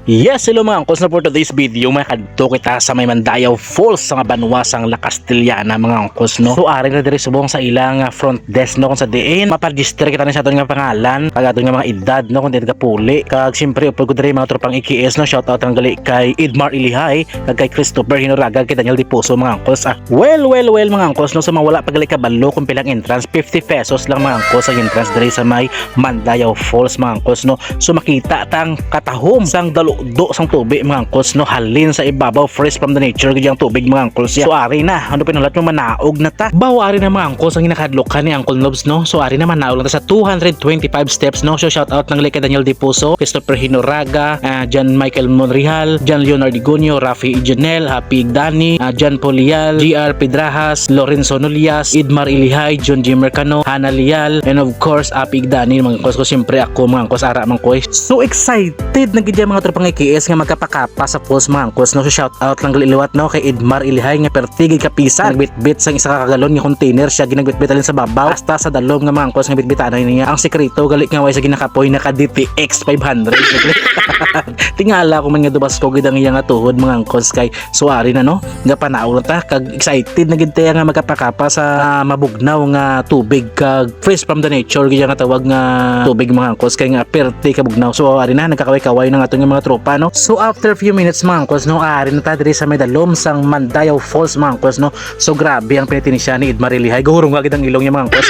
Yes, hello mga angkos na for today's video may kadto kita sa may Mandayaw Falls sa Banwasang La Castellana mga angkos no. So ari na diri subong sa ilang front desk no kung sa diin maparegister kita ni sa aton nga pangalan kag aton nga mga edad no kung dito ka puli kag syempre upod ko diri mga tropang IKS no shout out ang gali kay Edmar Ilihay kag kay Christopher Hinoraga kay Daniel Diposo mga angkos. Well mga angkos no sa mawala pagali ka balo kung pilang entrance 50 pesos lang mga angkos ang entrance diri sa may Mandayaw Falls mga angkos no. So makita tang katahom sang dalo do sang tubig mga angkos no halin sa ibabaw fresh from the nature gyang tubig mga angkos. So ari na ano pinulat mo manaog na ta baw ari na mga angkos ang ginakadlokan ni Uncle Nobs no. So ari na manaog na ta sa 225 steps no. So shout out ng kay Daniel Diposo, Christopher Hinoraga, John Michael Monreal, John Leonard Igonio, Rafi Ijanel, Happy Igdani, John Polial, GR Pedrajas, Lorenzo Nolias, Edmar Ilihay, John J. Mercano, Hannah Lial, and of course Happy Igdani mga angkos ko siyempre ako mga angkos ara man ko. So excited na gid mga tropang IKS nga magkapakapa sa falls mga angkos no. So shout out lang galiwat no kay Edmar Ilihay nga pertigid kapisan nagbitbit sang isa ka kagalon nga container siya ginagbitbitalin sa babaw hasta sa dalom nga mga angkos nga bitbitan niya ang sekreto gali nga way sa ginakapoy naka DTX 500 tingala ko man nga dubas ko gid ang iya nga tuhod mga angkos kay suwari na no nga panaaw na ta kag excited na gid tayo nga magkapakapa sa mabugnaw nga tubig kag fresh from the nature gid nga tawag nga tubig mga angkos kay nga perti kabugnaw. So ari na nagkakaway-kaway ng aton nga mga tropa no. So after few minutes mga angkos no ari na ta diri sa may dalom sang Mandayaw Falls mga angkos no. So grabe ang pinitinisya ni Edmar Ilihay gahurong agad ang ilong niya mga angkos.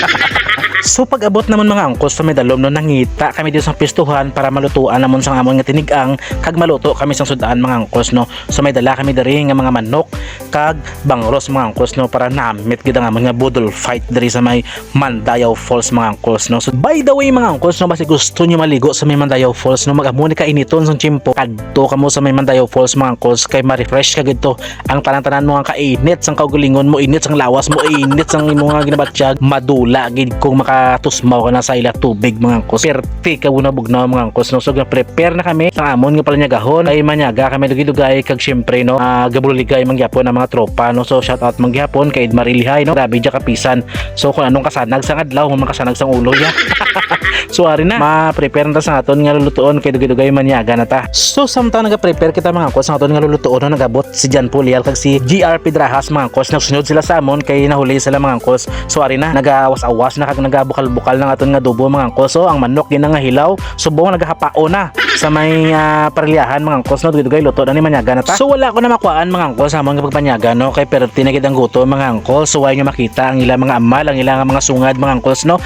So pag abot naman mga angkos sa may dalom no nangita kami dito sa pistuhan para malutuan namon sang amon nga tinigang kag maluto kami sang sudan mga angkos no. So may dala kami diri nga mga manok kag bangros mga angkos no para namit gid ang amon nga budol fight diri sa may Mandayaw Falls mga angkos no. So by the way mga angkos no basi gusto niyo maligo sa may Mandayaw Falls no magamuni ka initon sang tiyempo kadto kamo sa may Mandayaw Falls mga angkos kay ma-refresh ka gid to ang tanan-tanan mo nga kainit sang kaugalingon mo init sang lawas mo init sang imo nga ginabatsyag madula gid kung katusmaw ka na sa ila tubig mga angkos perti ka una bugnaw mga angkos no. So prepare na kami sa amon nga palanyagahon ay manyaga kami dugay-dugay kag syempre no gabuligay mangyapon ang mga tropa no. So shout out mangyapon kay Edmar Ilihay no grabe ja kapisan. So kung anong kasanag sang adlaw man kasanag sang ulo ya so ari na ma-prepare na ta sa aton nga lulutuon kay dugay-dugay manyaga na ta. So samtang naga-prepare kita mga angkos sa aton nga lulutuon no nagabot si John Polial kag si GR Pedrajas mga angkos nagsunod sila sa amon kay nahuli sila mga angkos. So ari na nagawas-awas na kag bukal-bukal ng aton nga dubo mga angkos. So ang manok gina nga hilaw subong nagahapao na sa may parilyahan mga angkos no dugay luto na ni manyaga na ta. So wala ko na makuan mga angkos sa amon nga pagpanyaga no kay perti na gid ang guto mga angkos. So way nyo makita ang ilang mga amal ang ilang mga sungad mga angkos no.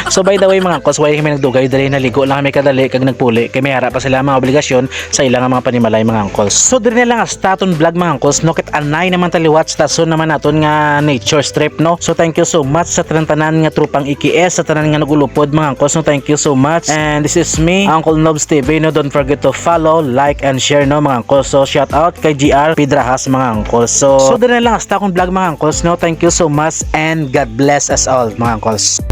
So by the way mga angkos way kami nagdugay diri naligo lang kami kadali kag nagpuli kay may harap pa sila mga obligasyon sa ilang mga panimalay mga angkos. So diri na lang staton vlog mga angkos no ket anay naman taliwat stasyon naman naton nga nature strip no. So thank you so much sa tanan nga tropang IKS sa tanan nga nagulupod mga angkos no. Thank you so much and this is me Uncle Nobs TV no. Don't forget to follow, like and share no mga angkos. So shout out kay GR Pedrajas mga angkos. So diri na lang staton vlog mga angkos no. Thank you so much and God bless us all mga angkos.